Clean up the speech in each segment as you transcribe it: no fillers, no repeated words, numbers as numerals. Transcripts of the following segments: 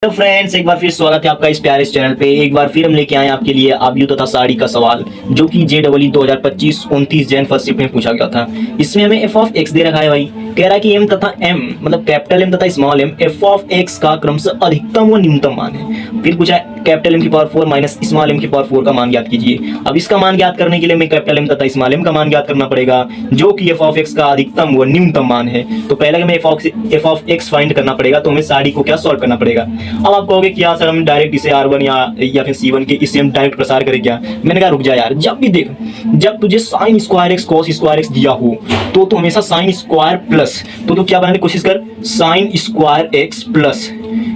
तो फ्रेंड्स, एक बार फिर स्वागत है आपका इस प्यारे इस चैनल पे। एक बार फिर हम लेके आए आपके लिए आबयू तथा साड़ी का सवाल, जो कि JEE 2025 29 जैन फर्स्ट शिफ्ट में पूछा गया था। इसमें हमें f ऑफ x दे रखा है भाई। कह रहा है कि m तथा m मतलब कैपिटल M तथा small m f of x का क्रमशः अधिकतम व न्यूनतम मान है। फिर पूछा है कैपिटल M की पावर 4 माइनस स्मॉल m की पावर 4 का मान ज्ञात कीजिए। अब इसका मान ज्ञात करने के लिए हमें कैपिटल M तथा स्मॉल m का मान ज्ञात करना पड़ेगा, जो कि f ऑफ x का अधिकतम व न्यूनतम मान है। तो पहले हमें f ऑफ x फाइंड करना पड़ेगा, तो हमें साड़ी को क्या सॉल्व करना पड़ेगा। अब आप कहोगे कि सर हम डायरेक्ट इसे R1 या फिर C1 के इससे हम डायरेक्ट प्रसार करें क्या। मैंने कहा रुक जा यार, जब भी देख, जब तुझे sine square x cos square x दिया हो तो हमेशा साइन स्क्वायर प्लस तो क्या बनाने की कोशिश कर, sine square x plus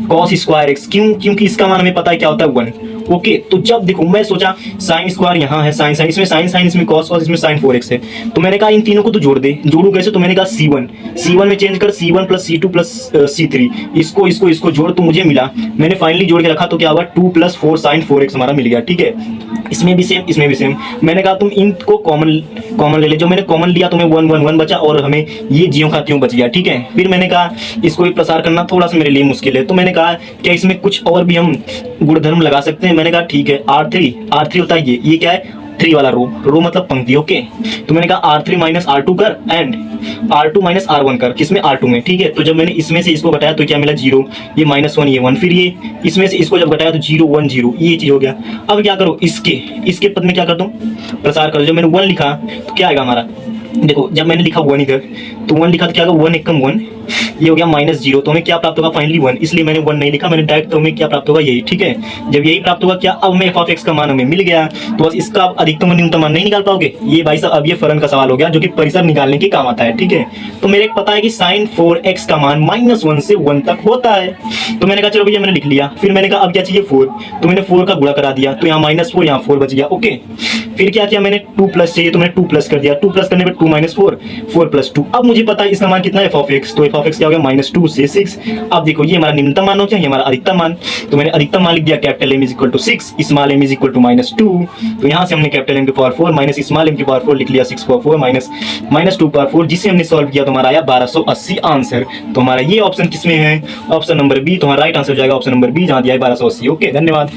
cos square x. क्यों? क्योंकि इसका मान हमें पता है क्या होता है 1। ओके, तो जब देखो मैं सोचा साइन स्क्वायर यहाँ है, साइन साइन इसमें साइन साइन इसमें कॉस कॉस इसमें साइन 4x है, तो मैंने कहा इन तीनों को तो जोड़ दे। जोड़ू कैसे? तो मैंने कहा C1 में चेंज कर, C1 plus C2 plus C3, इसको जोड़ तो मुझे मिला। मैंने फाइनली जोड़ के रखा तो क्या होगा 2 प्लस 4 साइन 4x हमारा मिल गया। ठीक है, इसमें भी सेम इसमें भी सेम। मैंने कहा तुम इनको कॉमन ले ले, जो मैंने कॉमन लिया तो मैं 1 1 1 बचा और हमें ये ज्यों का त्यों बच गया। ठीक है, फिर मैंने कहा इसको भी प्रसार करना थोड़ा सा मेरे लिए मुश्किल है, तो मैंने कहा क्या इसमें कुछ और भी हम गुणधर्म लगा सकते हैं। मैंने कहा ठीक है, R3 होता है ये क्या है 3 वाला रो मतलब पंक्ति। ओके, तो मैंने कहा R3 माइनस R2 कर एंड R2 माइनस R1 कर, किसमें R2 में। ठीक है, तो जब मैंने इसमें से इसको घटाया तो क्या मिला 0, ये -1 ये 1, फिर ये इसमें से इसको जब घटाया तो 0 1 0, ये चीज हो गया। अब क्या करो, इसके पद में क्या कर दूं, प्रसार करो। जब मैंने 1 लिखा तो क्या आएगा हमारा, देखो जब मैंने लिखा 1 इधर तो 1 लिखा तो क्या होगा 1 एकम 1, ये हो गया -0, तो हमें क्या प्राप्त होगा फाइनली 1। इसलिए मैंने 1 नहीं लिखा, मैंने डायरेक्ट तो हमें क्या प्राप्त होगा यही। ठीक है, जब यही प्राप्त होगा क्या, अब हमें f ऑफ x का मान हमें मिल गया, तो बस इसका अधिकतम और न्यूनतम मान नहीं निकाल पाओगे ये भाई साहब। अब ये फलन का सवाल हो गया जो कि परिसर निकालने के काम आता है। ठीक है, तो मेरे को पता है कि sin 4x का मान -1 से 1 तक होता है, तो मैंने कहा चलो भैया मैंने लिख लिया। फिर मैंने कहा अब क्या चाहिए 4, तो मैंने 4 का गुणा करा दिया, तो यहाँ -4 यहाँ 4 बच गया। ओके, फिर क्या किया मैंने 2 प्लस चाहिए तो मैंने 2 प्लस कर दिया, 2 प्लस करने पर 2 - 4 4 + 2। अब मुझे पता है इसका मान कितना है f ऑफ x, तो f ऑफ x क्या हो गया -2 से 6। अब देखो ये हमारा न्यूनतम मान हो क्या, ये हमारा अधिकतम मान, तो मैंने अधिकतम मान लिख दिया कैपिटल M = 6, स्मॉल m = -2। तो यहाँ से हमने कैपिटल M की पावर 4 माइनस स्मॉल m की पावर 4 लिख लिया 6 पावर 4 माइनस 2 पावर 4, जिसे हमने सॉल्व किया तो हमारा आया 1280 आंसर। तो हमारा ये ऑप्शन किसमें है, ऑप्शन नंबर बी। तो हमारा राइट आंसर हो जाएगा ऑप्शन नंबर बी, जहाँ दिया है 1280। ओके, धन्यवाद।